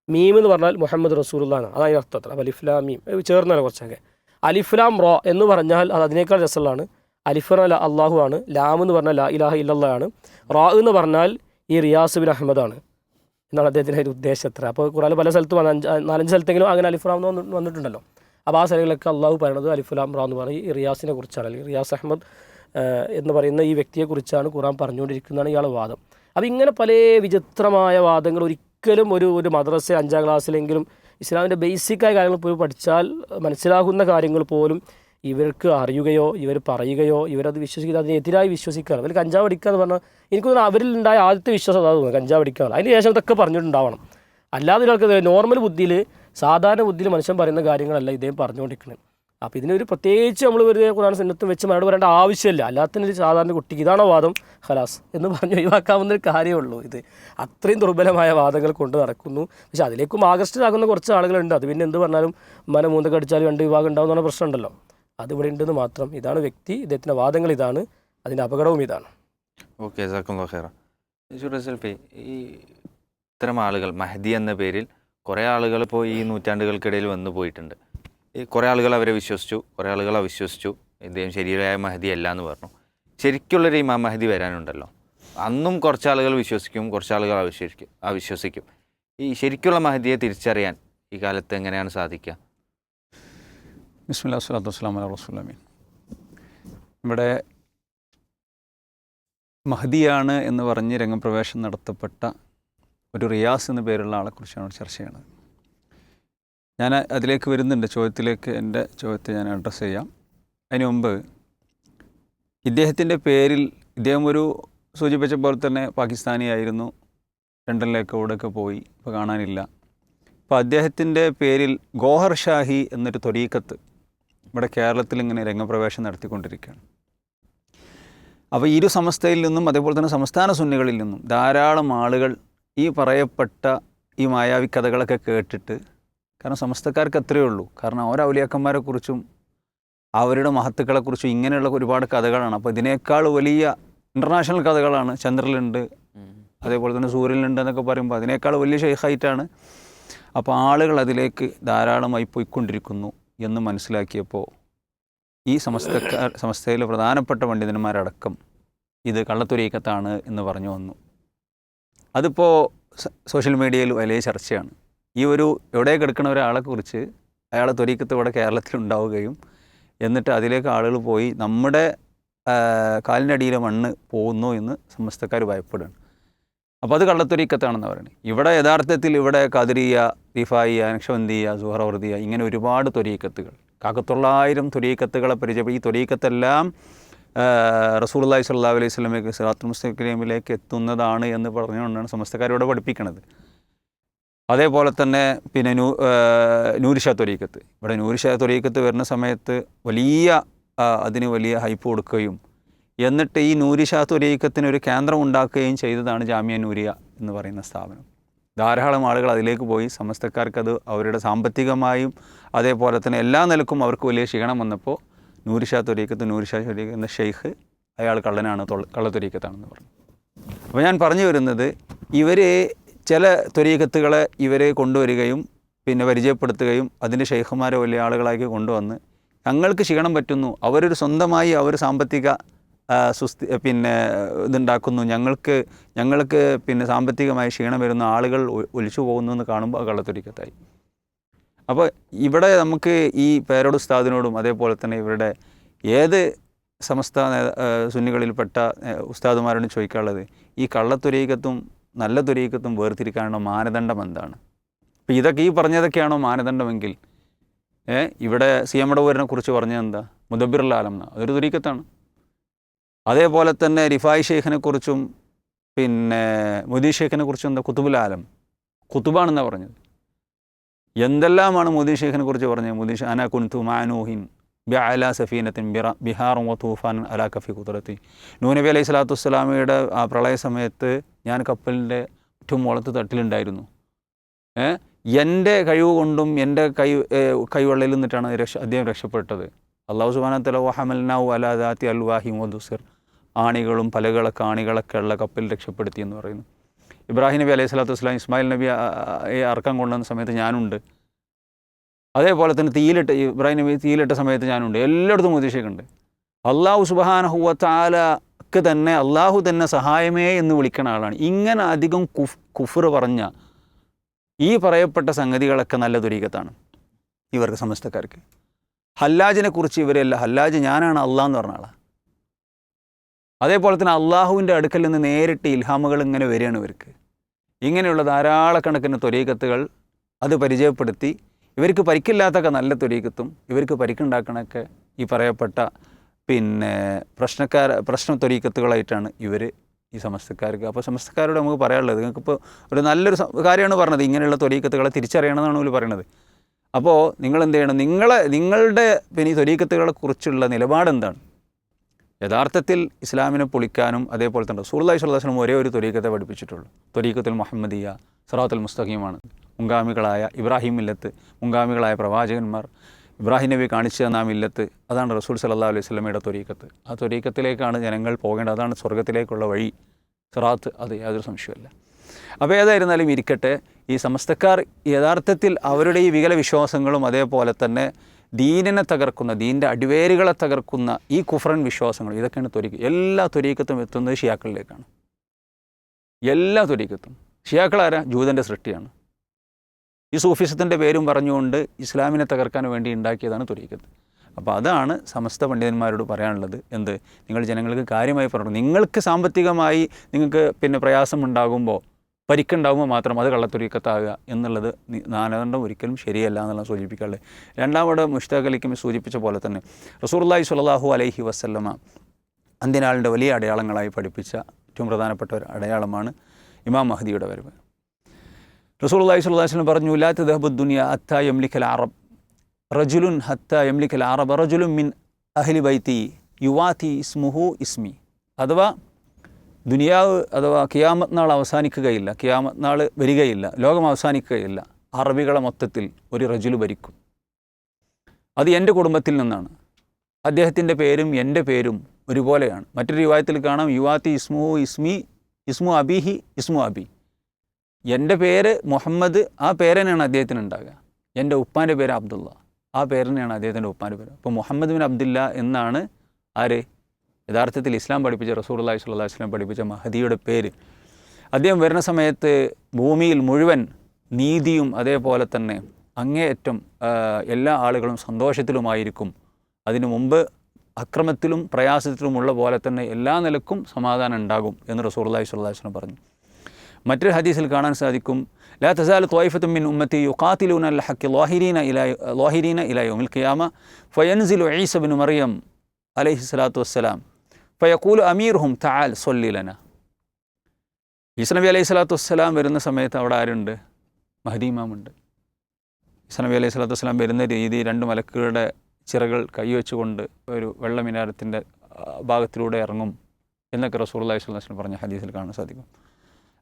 മീം എന്ന് പറഞ്ഞാൽ മുഹമ്മദ് റസൂലുള്ളാഹ് എന്നാണ്. അതാണ് അർത്ഥത്തിൽ. അപ്പോൾ അലിഫ്ലാം മീം ചേർന്നല്ല കുറച്ചൊക്കെ. അലിഫ്ലാം റോ എന്ന് പറഞ്ഞാൽ അത് അതിനേക്കാൾ രസമുള്ളതാണ്. അലിഫ് പറഞ്ഞാൽ അള്ളാഹു ആണ്, ലാം എന്ന് പറഞ്ഞാൽ ലാ ഇലാഹ ഇല്ലല്ലാഹ് ആണ്, റോ എന്ന് പറഞ്ഞാൽ ഈ റിയാസ് ബിൻ അഹമ്മദാണ് എന്നാണ് അദ്ദേഹത്തിൻ്റെ ഒരു ഉദ്ദേശത്ര. അപ്പോൾ ഖുർആനിൽ പല സ്ഥലത്തും 4-5 സ്ഥലത്തെങ്കിലും അങ്ങനെ അലിഫ്ലാം വന്നിട്ടുണ്ടല്ലോ. അപ്പോൾ ആ സ്ഥലങ്ങളിലൊക്കെ അള്ളാഹു പറയുന്നത് അലിഫുലാം റ എന്ന് പറഞ്ഞാൽ ഈ റിയാസിനെ കുറിച്ചാണ്, അല്ലെങ്കിൽ റിയാസ് അഹമ്മദ് എന്ന് പറയുന്ന ഈ വ്യക്തിയെക്കുറിച്ചാണ് ഖുർആൻ പറഞ്ഞുകൊണ്ടിരിക്കുന്നതാണ് ഇയാളുടെ വാദം. അപ്പോൾ ഇങ്ങനെ പല വിചിത്രമായ വാദങ്ങൾ ഒരിക്കലും ഒരു മദ്രസ 5ാം ക്ലാസ്സിലെങ്കിലും ഇസ്ലാമിൻ്റെ ബേസിക്കായ കാര്യങ്ങൾ പോയി പഠിച്ചാൽ മനസ്സിലാകുന്ന കാര്യങ്ങൾ പോലും ഇവർക്ക് അറിയുകയോ ഇവർ പറയുകയോ ഇവരത് വിശ്വസിക്കുക അതിനെതിരായി വിശ്വസിക്കുകയാണ്. അതിൽ കഞ്ചാവ് അടിക്കുക എന്ന് പറഞ്ഞാൽ എനിക്ക് തോന്നുന്നു അവരിലുണ്ടായ ആദ്യത്തെ വിശ്വാസം അതാ തോന്നുന്നത്, കഞ്ചാവ് അടിക്കുക. അതിന് ശേഷം ഇതൊക്കെ പറഞ്ഞിട്ടുണ്ടാവണം. അല്ലാതെ ഒരാൾക്ക് നോർമൽ ബുദ്ധിയിൽ സാധാരണ ബുദ്ധിയിൽ മനുഷ്യൻ പറയുന്ന കാര്യങ്ങളല്ല ഇദ്ദേഹം പറഞ്ഞുകൊണ്ടിരിക്കുന്നത്. അപ്പോൾ ഇതിനൊരു പ്രത്യേകിച്ച് നമ്മൾ വെറുതെ ഖുർആൻ സുന്നത്തും വെച്ച് മറുപടി പറയേണ്ട ആവശ്യമില്ല. അല്ലാത്തതിനൊരു സാധാരണ കുട്ടിക്ക് ഇതാണോ വാദം ഖലാസ് എന്ന് പറഞ്ഞ് ഒഴിവാക്കാവുന്നൊരു കാര്യമുള്ളൂ. ഇത് അത്രയും ദുർബലമായ വാദങ്ങൾ കൊണ്ട് നടക്കുന്നു. പക്ഷേ അതിലേക്കും ആകർഷ്ടരാകുന്ന കുറച്ച് ആളുകളുണ്ട്. അത് പിന്നെ എന്ത് പറഞ്ഞാലും മന മൂന്നൊക്കെ അടിച്ചാലും 2 വിഭാഗം ഉണ്ടാവുന്ന പ്രശ്നം ഉണ്ടല്ലോ, അതിവിടെ ഉണ്ടെന്ന് മാത്രം. ഇതാണ് വ്യക്തി, ഇദ്ദേഹത്തിൻ്റെ വാദങ്ങൾ ഇതാണ്, അതിൻ്റെ അപകടവും ഇതാണ്. ഓക്കെ, ജസാക്കല്ലാഹു ഖൈറ. സെൽഫി, ഈ ഇത്തരം ആളുകൾ മഹദി എന്ന പേരിൽ കുറേ ആളുകൾ ഇപ്പോൾ ഈ നൂറ്റാണ്ടുകൾക്കിടയിൽ വന്നു പോയിട്ടുണ്ട്. ഈ കുറേ ആളുകൾ അവരെ വിശ്വസിച്ചു, കുറേ ആളുകൾ അവിശ്വസിച്ചു. ഇദ്ദേഹം ശരിയായ മഹദി അല്ല എന്ന് പറഞ്ഞു. ശരിക്കുള്ളൊരു ഇമാം മഹദി വരാനുണ്ടല്ലോ, അന്നും കുറച്ച് ആളുകൾ വിശ്വസിക്കും, കുറച്ച് ആളുകൾ അവിശ്വസിക്കും. ഈ ശരിക്കുള്ള മഹദിയെ തിരിച്ചറിയാൻ ഈ കാലത്ത് എങ്ങനെയാണ് സാധിക്കുക? ബിസ്മില്ലാഹി സ്വല്ലല്ലാഹു അലൈഹി വസല്ലം. ഇവിടെ മഹദിയാണ് എന്ന് പറഞ്ഞ് രംഗപ്രവേശം നടത്തപ്പെട്ട ഒരു റിയാസ് എന്ന പേരുള്ള ആളെക്കുറിച്ചാണ് ചർച്ച ചെയ്യുന്നത്. ഞാൻ അതിലേക്ക് വരുന്നുണ്ട്, ചോദ്യത്തിലേക്ക്. എൻ്റെ ചോദ്യത്തെ ഞാൻ അഡ്രസ്സ് ചെയ്യാം. അതിന് മുമ്പ് ഇദ്ദേഹത്തിൻ്റെ പേരിൽ, ഇദ്ദേഹം ഒരു സൂചിപ്പിച്ച പോലെ തന്നെ പാകിസ്ഥാനിയായിരുന്നു, ലണ്ടനിലേക്ക് അവിടെയൊക്കെ പോയി, ഇപ്പോൾ കാണാനില്ല. അപ്പോൾ അദ്ദേഹത്തിൻ്റെ പേരിൽ ഗോഹർ ഷാഹി എന്നൊരു ത്വരീഖത്ത് ഇവിടെ കേരളത്തിൽ ഇങ്ങനെ രംഗപ്രവേശം നടത്തിക്കൊണ്ടിരിക്കുകയാണ്. അപ്പോൾ ഇരു സമസ്തയിൽ നിന്നും അതേപോലെ തന്നെ സംസ്ഥാന സുന്നികളിൽ നിന്നും ധാരാളം ആളുകൾ ഈ പറയപ്പെട്ട ഈ മായാവി കഥകളൊക്കെ കേട്ടിട്ട്, കാരണം സമസ്തക്കാർക്ക് അത്രയേ ഉള്ളൂ, കാരണം ഓരോ ഔലിയാക്കന്മാരെക്കുറിച്ചും അവരുടെ മഹത്തുക്കളെക്കുറിച്ചും ഇങ്ങനെയുള്ള ഒരുപാട് കഥകളാണ്. അപ്പോൾ ഇതിനേക്കാൾ വലിയ ഇൻ്റർനാഷണൽ കഥകളാണ്. ചന്ദ്രനിലുണ്ട്, അതേപോലെ തന്നെ സൂര്യനിലുണ്ട് എന്നൊക്കെ പറയുമ്പോൾ അതിനേക്കാൾ വലിയ ഷെയ്ഖായിട്ടാണ്. അപ്പോൾ ആളുകൾ അതിലേക്ക് ധാരാളമായി പോയിക്കൊണ്ടിരിക്കുന്നു എന്ന് മനസ്സിലാക്കിയപ്പോൾ ഈ സമസ്തയിലെ പ്രധാനപ്പെട്ട പണ്ഡിതന്മാരടക്കം ഇത് കള്ളത്തൊരീക്കത്താണ് എന്ന് പറഞ്ഞു വന്നു. അതിപ്പോൾ സോഷ്യൽ മീഡിയയിൽ വലിയ ചർച്ചയാണ്. ഈ ഒരു എവിടെ കിടക്കുന്ന ഒരാളെക്കുറിച്ച് അയാളെ ത്വരീക്കത്ത് ഇവിടെ കേരളത്തിലുണ്ടാവുകയും എന്നിട്ട് അതിലേക്ക് ആളുകൾ പോയി നമ്മുടെ കാലിൻ്റെ അടിയിലെ മണ്ണ് പോകുന്നു എന്ന് സമസ്തക്കാർ ഭയപ്പെടുകയാണ്. അപ്പോൾ അത് കള്ളത്തൊരീക്കത്താണെന്ന് പറയുന്നത്. ഇവിടെ യഥാർത്ഥത്തിൽ ഇവിടെ ഖാദിരിയ, റിഫായിയ, നക്ഷബന്ദിയ, സുഹറവർദിയ ഇങ്ങനെ ഒരുപാട് ത്വരീക്കത്തുകൾ, 900 ത്വരീക്കത്തുകളെ പരിചയപ്പെടും. ഈ ത്വരീക്കത്തെല്ലാം റസൂലുള്ളാഹി സ്വല്ലല്ലാഹു അലൈഹി വസല്ലമയ്ക്ക് സിറാത്തുൽ മുസ്തഖീമിലേക്ക് എത്തുന്നതാണ് എന്ന് പറഞ്ഞുകൊണ്ടാണ് സമസ്തക്കാരോട് പഠിപ്പിക്കുന്നത്. അതേപോലെ തന്നെ പിന്നെ നൂരിഷാ ത്വരീക്കത്ത്, ഇവിടെ നൂരിഷാ ത്വരീക്കത്ത് വരുന്ന സമയത്ത് അതിന് വലിയ ഹൈപ്പ് കൊടുക്കുകയും എന്നിട്ട് ഈ നൂരിഷാ ത്വരീക്കത്തിനൊരു കേന്ദ്രം ഉണ്ടാക്കുകയും ചെയ്തതാണ് ജാമിയ നൂരിയ എന്ന് പറയുന്ന സ്ഥാപനം. ധാരാളം ആളുകൾ അതിലേക്ക് പോയി. സമസ്തക്കാർക്കത് അവരുടെ സാമ്പത്തികമായും അതേപോലെ തന്നെ എല്ലാ നിലക്കും അവർക്ക് വലിയ ക്ഷീണം വന്നപ്പോൾ നൂരിഷാ ത്വരീക്കത്ത് എന്ന ഷെയ്ഖ് അയാൾ കള്ളത്വരീക്കത്താണെന്ന് പറഞ്ഞു. അപ്പോൾ ഞാൻ പറഞ്ഞു വരുന്നത്, ഇവർ ചില ത്വരീക്കത്തുകളെ ഇവരെ കൊണ്ടുവരികയും പിന്നെ പരിചയപ്പെടുത്തുകയും അതിൻ്റെ ഷെയ്ഖുമാരെ വലിയ ആളുകളാക്കി കൊണ്ടുവന്ന് തങ്ങൾക്ക് ക്ഷീണം പറ്റുന്നു, അവരൊരു സ്വന്തമായി അവർ സാമ്പത്തിക ഇതുണ്ടാക്കുന്നു, ഞങ്ങൾക്ക് പിന്നെ സാമ്പത്തികമായി ക്ഷീണം വരുന്ന ആളുകൾ ഒലിച്ചു പോകുന്നു എന്ന് കാണുമ്പോൾ കള്ളത്തൊരീക്കത്തായി. അപ്പോൾ ഇവിടെ നമുക്ക് ഈ പേരോട് ഉസ്താദിനോടും അതേപോലെ തന്നെ ഇവരുടെ ഏത് സമസ്ത സുന്നികളിൽപ്പെട്ട ഉസ്താദുമാരോടും ചോദിക്കാനുള്ളത്, ഈ കള്ളത്തൊരീക്കത്തും നല്ല ത്വരീക്കത്തും വേർതിരിക്കാനുള്ള മാനദണ്ഡം എന്താണ്? അപ്പോൾ ഇതൊക്കെ ഈ പറഞ്ഞതൊക്കെയാണോ മാനദണ്ഡമെങ്കിൽ ഇവിടെ സിയമടവൂരിനെ കുറിച്ച് പറഞ്ഞത് എന്താ? മുദബ്ബിറുൽ ആലം എന്നാണ്, അതൊരു ത്വരീക്കത്താണ്. അതേപോലെ തന്നെ റിഫായി ഷെയ്ഖിനെക്കുറിച്ചും പിന്നെ മുദീ ഷെയ്ഖിനെക്കുറിച്ചും എന്താ? കുത്തുബുൽ ആലം, കുത്തുബാണെന്നാണ് പറഞ്ഞത്. എന്തെല്ലാമാണ് മുദീ ഷെയ്ഖിനെ കുറിച്ച് പറഞ്ഞത്? മുദീ അന കുൻതു മാനൂഹിൻ ബിഅലാ സഫീനത്തിൻ ബിഹാറും വതൂഫാൻ അലാ കഫി കുദ്റത്തി. നൂഹ് നബി അലൈഹി സ്വലാത്തു വസ്സലാമയുടെ ആ പ്രളയ സമയത്ത് ഞാൻ കപ്പലിൻ്റെ ഏറ്റവും മുകളത്ത് തട്ടിലുണ്ടായിരുന്നു. എൻ്റെ കഴിവ് കൊണ്ടും എൻ്റെ കൈവെള്ളയിൽ നിന്നിട്ടാണ് അദ്ദേഹം രക്ഷപ്പെട്ടത്. അള്ളാഹു സുബ്ഹാനഹു വ തആല വഹമൽനാഹു അലാ ദാത്തി അൽവാഹി വദുസിർ, ആണികളും പലകളൊക്കെ ആണികളൊക്കെ ഉള്ള കപ്പൽ രക്ഷപ്പെടുത്തി എന്ന് പറയുന്നു. ഇബ്രാഹിം നബി അലൈഹി സ്വലാത്തു വസ്സലാം ഇസ്മായിൽ നബി അറക്കാൻ കൊണ്ടുവന്ന സമയത്ത് ഞാനുണ്ട്. അതേപോലെ തന്നെ ഇബ്രാഹിം നബി തീയിലിട്ട സമയത്ത് ഞാനുണ്ട്. എല്ലായിടത്തും ഉദ്ദേശിക്കുന്നുണ്ട്. അള്ളാഹു സുബ്ഹാനഹു വ തആലക്ക് തന്നെ അള്ളാഹു തന്നെ സഹായമേ എന്ന് വിളിക്കുന്ന ആളാണ്. ഇങ്ങനെ അധികം കുഫ്ർ പറഞ്ഞ ഈ പറയപ്പെട്ട സംഗതികളൊക്കെ നല്ല ത്വരീഖത്താണ് ഇവർക്ക് സമസ്തക്കാർക്ക്. ഹല്ലാജിനെ കുറിച്ച് ഇവരല്ല, ഹല്ലാജ് ഞാനാണ് അള്ളാഹ് എന്ന് പറഞ്ഞ ആളാണ്. അതേപോലെ തന്നെ അള്ളാഹുവിൻ്റെ അടുക്കൽ നിന്ന് നേരിട്ട് ഇൽഹാമുകൾ ഇങ്ങനെ വരികയാണ് ഇവർക്ക്. ഇങ്ങനെയുള്ള ധാരാളക്കണക്കിന് ത്വരീഖത്തുകൾ അത് പരിചയപ്പെടുത്തി ഇവർക്ക് പരിക്കില്ലാത്തൊക്കെ നല്ല ത്വരീഖത്തും ഇവർക്ക് പരിക്കുണ്ടാക്കണൊക്കെ ഈ പറയപ്പെട്ട പ്രശ്ന ത്വരീഖത്തുകളായിട്ടാണ് ഇവർ ഈ സമസ്തക്കാർക്ക്. അപ്പോൾ സമസ്തക്കാരോട് നമുക്ക് പറയാനുള്ളത്, നിങ്ങൾക്കിപ്പോൾ ഒരു നല്ലൊരു കാര്യമാണ് പറഞ്ഞത്, ഇങ്ങനെയുള്ള ത്വരീഖത്തുകളെ തിരിച്ചറിയണമെന്നാണ് ഇവർ പറയുന്നത്. അപ്പോൾ നിങ്ങൾ എന്ത് ചെയ്യണം, നിങ്ങളുടെ ഈ ത്വരീഖത്തുകളെ കുറിച്ചുള്ള നിലപാടെന്താണ്? യഥാർത്ഥത്തിൽ ഇസ്ലാമിനെ പൊളിക്കാനും അതേപോലെ തന്നെ റസൂലുള്ളാഹി സ്വല്ലല്ലാഹു അലൈഹി വസല്ലം ഒരേ ഒരു ത്വരീഖത്തെ പഠിപ്പിച്ചിട്ടുള്ളൂ. ത്വരീഖത്തുൽ മുഹമ്മദിയ, സിറാത്തുൽ മുസ്തഖീമാണ്. മുൻഗാമികളായ ഇബ്രാഹിം മില്ലത്ത്, മുൻഗാമികളായ പ്രവാചകന്മാർ, ഇബ്രാഹിം നബി കാണിച്ചു തന്ന മില്ലത്ത്, അതാണ് റസൂൽ സല്ലല്ലാഹു അലൈഹി വസല്ലമയുടെ ത്വരീഖത്ത്. ആ ത്വരീഖത്തിലേക്കാണ് ജനങ്ങൾ പോകേണ്ടത്. അതാണ് സ്വർഗ്ഗത്തിലേക്കുള്ള വഴി, സിറാത്ത്. അത് യാതൊരു സംശയമല്ല. അപ്പോൾ ഏതായിരുന്നാലും ഇരിക്കട്ടെ, ഈ സമസ്തക്കാർ യഥാർത്ഥത്തിൽ അവരുടെ ഈ വികല വിശ്വാസങ്ങളും അതേപോലെ തന്നെ ദീനിനെ തകർക്കുന്ന, ദീൻ്റെ അടിവേരുകളെ തകർക്കുന്ന ഈ കുഫ്രൻ വിശ്വാസങ്ങൾ, ഇതൊക്കെയാണ് എല്ലാ ത്വരീഖത്തും എത്തുന്നത് ഷിയാക്കളിലേക്കാണ്. എല്ലാ ത്വരീഖത്തും. ഷിയാക്കളാരാ? ജൂതൻ്റെ സൃഷ്ടിയാണ്. ഈ സൂഫിസത്തിൻ്റെ പേരും പറഞ്ഞുകൊണ്ട് ഇസ്ലാമിനെ തകർക്കാൻ വേണ്ടി ഉണ്ടാക്കിയതാണ് ത്വരീഖത്ത്. അപ്പോൾ അതാണ് സമസ്ത പണ്ഡിതന്മാരോട് പറയാനുള്ളത്. എന്ത്? നിങ്ങൾ ജനങ്ങൾക്ക് കാര്യമായി പറഞ്ഞു, നിങ്ങൾക്ക് സാമ്പത്തികമായി നിങ്ങൾക്ക് പ്രയാസം ഉണ്ടാകുമ്പോൾ, പരിക്കുണ്ടാകുമ്പോൾ മാത്രം അത് കള്ളത്തൊരീക്കത്താകുക എന്നുള്ളത് നാനദണ്ഡം ഒരിക്കലും ശരിയല്ല എന്നുള്ളത് സൂചിപ്പിക്കാറുള്ളത്. രണ്ടാമത് മുഷ്താഖ് അലിക്കും സൂചിപ്പിച്ച പോലെ തന്നെ റസൂലുള്ളാഹി സ്വല്ലല്ലാഹു അലൈഹി വസല്ലമ അന്ത്യനാളിൻ്റെ വലിയ അടയാളങ്ങളായി പഠിപ്പിച്ച ഏറ്റവും പ്രധാനപ്പെട്ട ഒരു അടയാളമാണ് ഇമാം മഹ്ദിയുടെ വരവ്. റസൂലുള്ളാഹി സ്വല്ലല്ലാഹു അലൈഹി വസല്ലം പറഞ്ഞു, ലാ തദ്ഹബു ദുനിയ ഹത്താ യംലിക്കൽ അറബ് റജുലുൻ ഹത്താ യംലിക്കൽ അറബ് റജുലുൻ മിൻ അഹ്ലി ബൈത്തി യുവാതി ഇസ്മുഹു ഇസ്മി. അഥവാ ദുനിയാവ് അഥവാ ഖിയാമത്ത് നാൾ അവസാനിക്കുകയില്ല, ഖിയാമത്ത് നാൾ വരികയില്ല, ലോകം അവസാനിക്കുകയില്ല, അറബികളെ മൊത്തത്തിൽ ഒരു റജുല് ഭരിക്കും. അത് എൻ്റെ കുടുംബത്തിൽ നിന്നാണ്, അദ്ദേഹത്തിൻ്റെ പേരും എൻ്റെ പേരും ഒരുപോലെയാണ്. മറ്റൊരു റിവായത്തിൽ കാണാം, യുവാത്തി ഇസ്മുഹു ഇസ്മി ഇസ്മു അബിഹി ഇസ്മു അബി. എൻ്റെ പേര് മുഹമ്മദ്, ആ പേരനെയാണ് അദ്ദേഹത്തിന് ഉണ്ടാകുക. എൻ്റെ ഉപ്പാൻ്റെ പേര് അബ്ദുള്ള, ആ പേരനെയാണ് അദ്ദേഹത്തിൻ്റെ ഉപ്പാൻ്റെ പേര്. അപ്പോൾ മുഹമ്മദ് ബിൻ അബ്ദുല്ല എന്നാണ് ആര്? യഥാർത്ഥത്തിൽ ഇസ്ലാം പഠിപ്പിച്ച റസൂലുള്ളാഹി സ്വല്ലല്ലാഹു അലൈഹി വസല്ലം പഠിപ്പിച്ച മഹദിയുടെ പേര്. അദ്ദേഹം വരുന്ന സമയത്ത് ഭൂമിയിൽ മുഴുവൻ നീതിയും അതേപോലെ തന്നെ അങ്ങേയറ്റം എല്ലാ ആളുകളും സന്തോഷത്തിലുമായിരിക്കും. അതിനു മുമ്പ് അക്രമത്തിലും പ്രയാസത്തിലുമുള്ള പോലെ തന്നെ എല്ലാ നിലക്കും സമാധാനം ഉണ്ടാകും എന്ന് റസൂലുള്ളാഹി സ്വല്ലല്ലാഹു അലൈഹി വസല്ലം പറഞ്ഞു. മറ്റൊരു ഹദീസിൽ കാണാൻ സാധിക്കും, ലാ തസാലു ത്വായിഫത്തും മിൻ ഉമ്മത്തി യുഖാതിലൂന അൽ ഹഖ് ളാഹിരീന ഇലാ യൗമിൽ ഖിയാമ ഫയൻസിലു ഈസ ഇബ്നു മറിയം അലൈഹി സ്വലാത്തു വസ്സലാം ഫയഖൂലു അമീറുഹും തആൽ സ്വല്ലി ലനാ. ഈസ നബി അലൈഹി സ്വലാത്തു വസ്സലാം വരുന്ന സമയത്ത് അവിടെ ആരുണ്ട്? മഹദി ഇമാമുണ്ട്. ഈസ നബി അലൈഹി സ്വലാത്തു വസ്സലാം വരുന്ന രീതി, രണ്ട് മലക്കുകളുടെ ചിറകൾ കൈവച്ചുകൊണ്ട് ഒരു വെള്ളമിനാരത്തിൻ്റെ ഭാഗത്തിലൂടെ ഇറങ്ങും എന്നൊക്കെ റസൂലുള്ളാഹി സ്വല്ലല്ലാഹു അലൈഹി വസല്ലം പറഞ്ഞ ഹദീസിൽ കാണാൻ സാധിക്കും.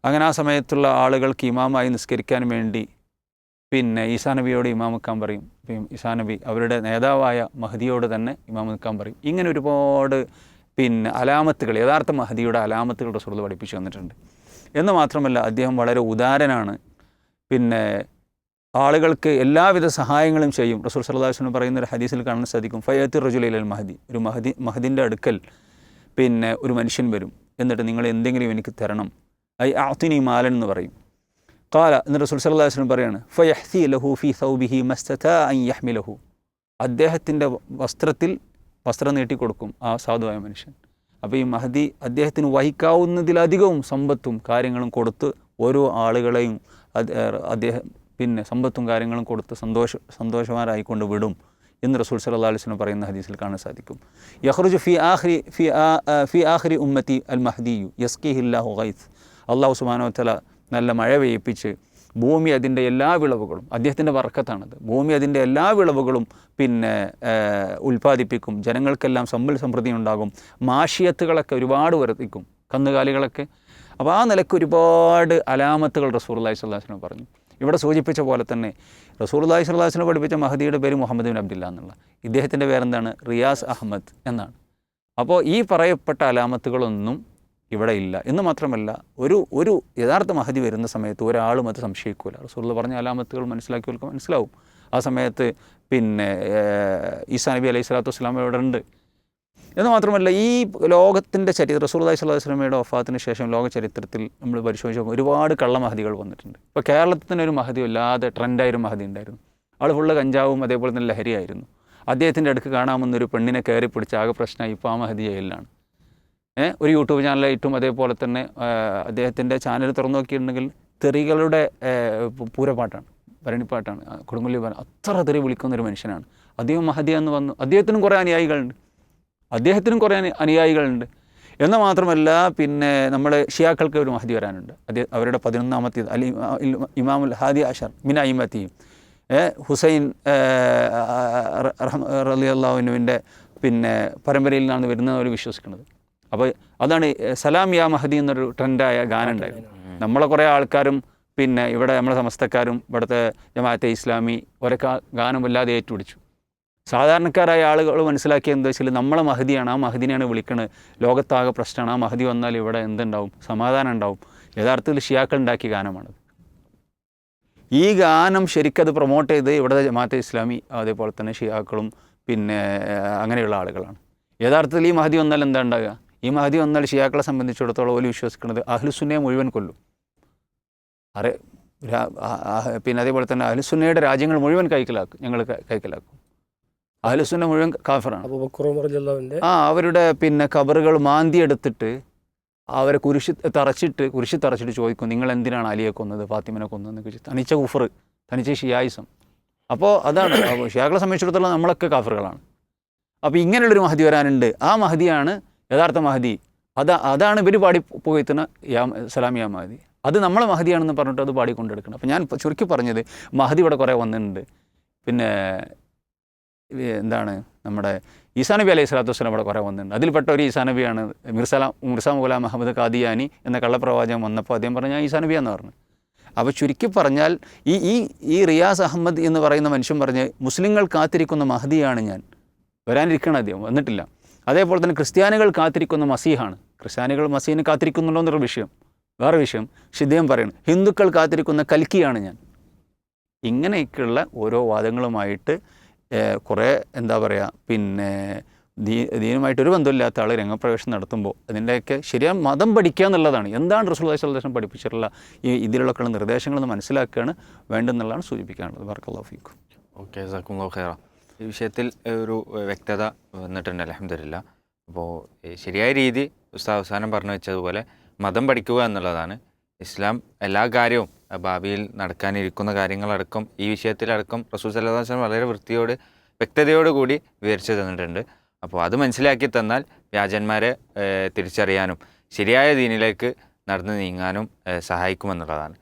അങ്ങനെ ആ സമയത്തുള്ള ആളുകൾക്ക് ഇമാമായി നിസ്കരിക്കാൻ വേണ്ടി ഈസാ നബിയോട് ഇമാം നിൽക്കാൻ പറയും. ഈസാ നബി അവരുടെ നേതാവായ മഹദിയോട് തന്നെ ഇമാം നിൽക്കാൻ പറയും. ഇങ്ങനെ ഒരുപാട് അലാമത്തുകൾ, യഥാർത്ഥ മഹദിയുടെ അലാമത്തുകൾ റസൂൽ പഠിപ്പിച്ചു വന്നിട്ടുണ്ട്. എന്ന് മാത്രമല്ല അദ്ദേഹം വളരെ ഉദാരനാണ്. ആളുകൾക്ക് എല്ലാവിധ സഹായങ്ങളും ചെയ്യും. റസൂൽ സല്ലല്ലാഹു അലൈഹി വസല്ലം പറയുന്ന ഒരു ഹദീസിൽ കാണാൻ സാധിക്കും, ഫയത്തി റജുലൈൽ മഹദി, ഒരു മഹദിൻ്റെ അടുക്കൽ ഒരു മനുഷ്യൻ വരും. എന്നിട്ട് നിങ്ങൾ എന്തെങ്കിലും എനിക്ക് തരണം, ഐ അഅ്തിനി മാലൻ എന്ന് പറയും. ഖാല, എന്നിട്ട് റസൂൽ സല്ലല്ലാഹു അലൈഹി വസല്ലം പറയാണ്, ഫയഹ്തി ലഹു ഫീ സൗബിഹി മസ്തതാ അൻ യഹ്മിലഹു. അദ്ദേഹത്തിൻ്റെ വസ്ത്രം നീട്ടിക്കൊടുക്കും ആ സാധുവായ മനുഷ്യൻ. അപ്പോൾ ഈ മഹദി അദ്ദേഹത്തിന് വഹിക്കാവുന്നതിലധികവും സമ്പത്തും കാര്യങ്ങളും കൊടുത്ത് ഓരോ ആളുകളെയും അദ്ദേഹം സമ്പത്തും കാര്യങ്ങളും കൊടുത്ത് സന്തോഷവാനായിക്കൊണ്ട് വിടും എന്ന് റസൂൽ സല്ലല്ലാഹു അലൈഹി വസല്ലം പറയുന്ന ഹദീസിൽ കാണാൻ സാധിക്കും. യഖ്റുജു ഫി ആഖിരി ഉമ്മത്തി അൽ മഹ്ദിയു യസ്ഖീഹില്ലാഹു ഗൈസ്. അല്ലാഹു സുബ്ഹാനഹു വ തആല നല്ല മഴ പെയ്യിപ്പിച്ച് ഭൂമി അതിൻ്റെ എല്ലാ വിളവുകളും, അദ്ദേഹത്തിൻ്റെ ബർക്കത്താണത്, ഭൂമി അതിൻ്റെ എല്ലാ വിളവുകളും പിന്നെ ഉൽപ്പാദിപ്പിക്കും, ജനങ്ങൾക്കെല്ലാം സമ്പൽ സമൃദ്ധി ഉണ്ടാകും, മാഷിയത്തുകളൊക്കെ ഒരുപാട് വർദ്ധിക്കും, കന്നുകാലികളൊക്കെ. അപ്പോൾ ആ നിലയ്ക്ക് ഒരുപാട് അലാമത്തുകൾ റസൂലുള്ളാഹി സ്വല്ലല്ലാഹു അലൈഹി വസല്ലം പറഞ്ഞു. ഇവിടെ സൂചിപ്പിച്ച പോലെ തന്നെ റസൂലുള്ളാഹി സ്വല്ലല്ലാഹു അലൈഹി വസല്ലം പഠിപ്പിച്ച മഹദിയുടെ പേര് മുഹമ്മദ് ബിൻ അബ്ദില്ല എന്നുള്ള, ഇദ്ദേഹത്തിൻ്റെ പേരെന്താണ്? റിയാസ് അഹമ്മദ് എന്നാണ്. അപ്പോൾ ഈ പറയപ്പെട്ട അലാമത്തുകളൊന്നും ഇവിടെ ഇല്ല എന്ന് മാത്രമല്ല, ഒരു യഥാർത്ഥ മഹദി വരുന്ന സമയത്ത് ഒരാളും അത് സംശയിക്കില്ല. റസൂലുള്ളാഹി പറഞ്ഞ അലാമത്തുകൾ മനസ്സിലാക്കിയവർക്ക് മനസ്സിലാവും. ആ സമയത്ത് പിന്നെ ഈസാ നബി അലൈഹി സ്വലാത്തു വസ്സലാം ഇവിടെ ഉണ്ട് എന്ന് മാത്രമല്ല, ഈ ലോകത്തിൻ്റെ ചരിത്രം റസൂലുള്ളാഹി സ്വല്ലല്ലാഹു അലൈഹി വസല്ലമയുടെ വഫാത്തിന് ശേഷം ലോക ചരിത്രത്തിൽ നമ്മൾ പരിശോധിച്ച് നോക്കും, ഒരുപാട് കള്ള മഹദികൾ വന്നിട്ടുണ്ട്. ഇപ്പോൾ കേരളത്തിൽ തന്നെ ഒരു മഹദി ഇല്ലാതെ ട്രെൻഡായൊരു മഹദി ഉണ്ടായിരുന്നു. ആൾ ഫുള്ള് കഞ്ചാവും അതേപോലെ തന്നെ ലഹരിയായിരുന്നു. അദ്ദേഹത്തിൻ്റെ അടുക്ക് കാണാമെന്നൊരു പെണ്ണിനെ കയറി പിടിച്ച് ആകെ പ്രശ്നമായി. ഇപ്പോൾ ആ മഹദി ജയിലിലാണ്. ഒരു യൂട്യൂബ് ചാനലായിട്ടും അതേപോലെ തന്നെ അദ്ദേഹത്തിൻ്റെ ചാനൽ തുറന്നു നോക്കിയിട്ടുണ്ടെങ്കിൽ തെറികളുടെ പൂരപ്പാട്ടാണ്, ഭരണിപ്പാട്ടാണ്, കൊടുങ്ങല്ലി അത്ര തെറി വിളിക്കുന്നൊരു മനുഷ്യനാണ്. അദ്ദേഹം മഹദി എന്ന് വന്നു. അദ്ദേഹത്തിനും കുറേ അനുയായികളുണ്ട് എന്ന് മാത്രമല്ല, പിന്നെ നമ്മുടെ ഷിയാക്കൾക്ക് ഒരു മഹദി വരാനുണ്ട്. അവരുടെ 11ാമത്തെ ഇമാമുൽ ഹാദി അഷർ മിൻ അയിമത്തിയും ഹുസൈൻ റളിയല്ലാഹു അൻഹുവിൻ്റെ പിന്നെ പരമ്പരയിൽ നിന്നാണ് വരുന്നത് അവർ വിശ്വസിക്കുന്നത്. അപ്പോൾ അതാണ് സലാം യാ മഹദി എന്നൊരു ട്രെൻഡായ ഗാനം ഉണ്ടായിരുന്നു. നമ്മളെ കുറേ ആൾക്കാരും പിന്നെ ഇവിടെ നമ്മളെ സമസ്തക്കാരും ഇവിടുത്തെ ജമാഅത്തെ ഇസ്ലാമി ഒരൊക്കെ ഗാനം വല്ലാതെ ഏറ്റുപിടിച്ചു. സാധാരണക്കാരായ ആളുകൾ മനസ്സിലാക്കിയ എന്താ വെച്ചാൽ നമ്മളെ മഹദിയാണ്, ആ മഹദിനെയാണ് വിളിക്കുന്നത്, ലോകത്താകെ പ്രശ്നമാണ്, ആ മഹദി വന്നാൽ ഇവിടെ എന്തുണ്ടാവും? സമാധാനം ഉണ്ടാവും. യഥാർത്ഥത്തിൽ ഷിയാക്കൾ ഉണ്ടാക്കിയ ഗാനമാണത്. ഈ ഗാനം ശരിക്കത് പ്രൊമോട്ട് ചെയ്ത് ഇവിടെ ജമാഅത്തെ ഇസ്ലാമി അതേപോലെ തന്നെ ഷിയാക്കളും പിന്നെ അങ്ങനെയുള്ള ആളുകളാണ്. യഥാർത്ഥത്തിൽ ഈ മഹദി വന്നാൽ എന്താ ഉണ്ടാകുക? ഈ മഹദി വന്നാൽ ഷിയാക്കളെ സംബന്ധിച്ചിടത്തോളം ഓല് വിശ്വസിക്കുന്നത് അഹ്ലുസുന്നയെ മുഴുവൻ കൊല്ലും. പിന്നെ അതേപോലെ തന്നെ അഹ്ലുസുന്നയുടെ രാജ്യങ്ങൾ മുഴുവൻ ഞങ്ങൾ കൈക്കലാക്കും. അഹ്ലുസുന്ന മുഴുവൻ കാഫിറാണ്. അവരുടെ പിന്നെ ഖബറുകൾ മാന്തിയെടുത്തിട്ട് അവരെ കുരിശി തറച്ചിട്ട് ചോദിക്കും, നിങ്ങൾ എന്തിനാണ് അലിയെ കൊന്നത്, ഫാത്തിമനെ കൊന്നതെന്നൊക്കെ ചോദിച്ചു. തനിച്ച കുഫർ, തനിച്ച ഷിയായിസം. അപ്പോൾ അതാണ് ഷിയാക്കളെ സംബന്ധിച്ചിടത്തോളം നമ്മളൊക്കെ കാഫറുകളാണ്. അപ്പോൾ ഇങ്ങനെയുള്ളൊരു മഹദി വരാനുണ്ട്. ആ മഹദിയാണ് യഥാർത്ഥ മഹദി. അതാണ് ഇവർ പാടി പോയിട്ടുന്ന സലാം യാ മഹദി. അത് നമ്മളെ മഹദിയാണെന്ന് പറഞ്ഞിട്ട് അത് പാടിക്കൊണ്ടെടുക്കണം. അപ്പോൾ ഞാൻ ചുരുക്കി പറഞ്ഞത്, മഹദി ഇവിടെ കുറേ വന്നിട്ടുണ്ട്. പിന്നെ എന്താണ് നമ്മുടെ ഈസാ നബി അലൈഹി സ്വലാത്തു വസ്സലാം ഇവിടെ കുറേ വന്നിട്ടുണ്ട്. അതിൽപ്പെട്ട ഒരു ഈസാ നബിയാണ് മിർസ ഗുലാം മുഹമ്മദ് ഖാദിയാനി എന്ന കള്ളപ്രവാചകൻ വന്നപ്പോൾ അദ്ദേഹം പറഞ്ഞു, ഞാൻ ഈസാ നബിയാന്ന് പറഞ്ഞു. അപ്പോൾ ചുരുക്കി പറഞ്ഞാൽ ഈ റിയാസ് അഹമ്മദ് എന്ന് പറയുന്ന മനുഷ്യൻ പറഞ്ഞ്, മുസ്ലിങ്ങൾ കാത്തിരിക്കുന്ന മഹദിയാണ് ഞാൻ, വരാനിരിക്കണം, അദ്ദേഹം വന്നിട്ടില്ല. അതേപോലെ തന്നെ ക്രിസ്ത്യാനികൾ കാത്തിരിക്കുന്ന മസീഹാണ്. ക്രിസ്ത്യാനികൾ മസീഹിനെ കാത്തിരിക്കുന്നുണ്ടോ എന്നൊരു വിഷയം, വേറെ വിഷയം. പക്ഷേ ഇദ്ദേഹം പറയുന്നു, ഹിന്ദുക്കൾ കാത്തിരിക്കുന്ന കൽക്കിയാണ് ഞാൻ. ഇങ്ങനെയൊക്കെയുള്ള ഓരോ വാദങ്ങളുമായിട്ട് കുറേ എന്താ പറയുക പിന്നെ ദീനുമായിട്ടൊരു ബന്ധമില്ലാത്ത ആൾ രംഗപ്രവേശനം നടത്തുമ്പോൾ അതിൻ്റെയൊക്കെ ശരിയായ മതം പഠിക്കുക എന്നുള്ളതാണ്. എന്താണ് റസൂലുള്ളാഹി സ്വല്ലല്ലാഹു അലൈഹി വസല്ലം പഠിപ്പിച്ചിട്ടുള്ള ഇതിലുള്ള നിർദ്ദേശങ്ങളെന്ന് മനസ്സിലാക്കുകയാണ് വേണ്ടെന്നുള്ളതാണ് സൂചിപ്പിക്കാനുള്ളത്. ബറക്കല്ലാഹു ഫീക്കും. ഓക്കെ, ജസാക്കുമുല്ലാഹു ഖൈറ. ഈ വിഷയത്തിൽ ഒരു വ്യക്തത വന്നിട്ടുണ്ട്, അൽഹംദുലില്ലാ. അപ്പോൾ ശരിയായ രീതി ഉസ്താദ് അവസാനം പറഞ്ഞു വെച്ചതുപോലെ മതം പഠിക്കുക എന്നുള്ളതാണ്. ഇസ്ലാം എല്ലാ കാര്യവും ഭാവിയിൽ നടക്കാനിരിക്കുന്ന കാര്യങ്ങളടക്കം ഈ വിഷയത്തിലടക്കം റസൂൽ സല്ലല്ലാഹു അലൈഹി വസല്ലം വളരെ വ്യക്തതയോടുകൂടി വിവരിച്ചു തന്നിട്ടുണ്ട്. അപ്പോൾ അത് മനസ്സിലാക്കി തന്നാൽ വ്യാജന്മാരെ തിരിച്ചറിയാനും ശരിയായ ദീനിലേക്ക് നടന്നു നീങ്ങാനും സഹായിക്കുമെന്നുള്ളതാണ്.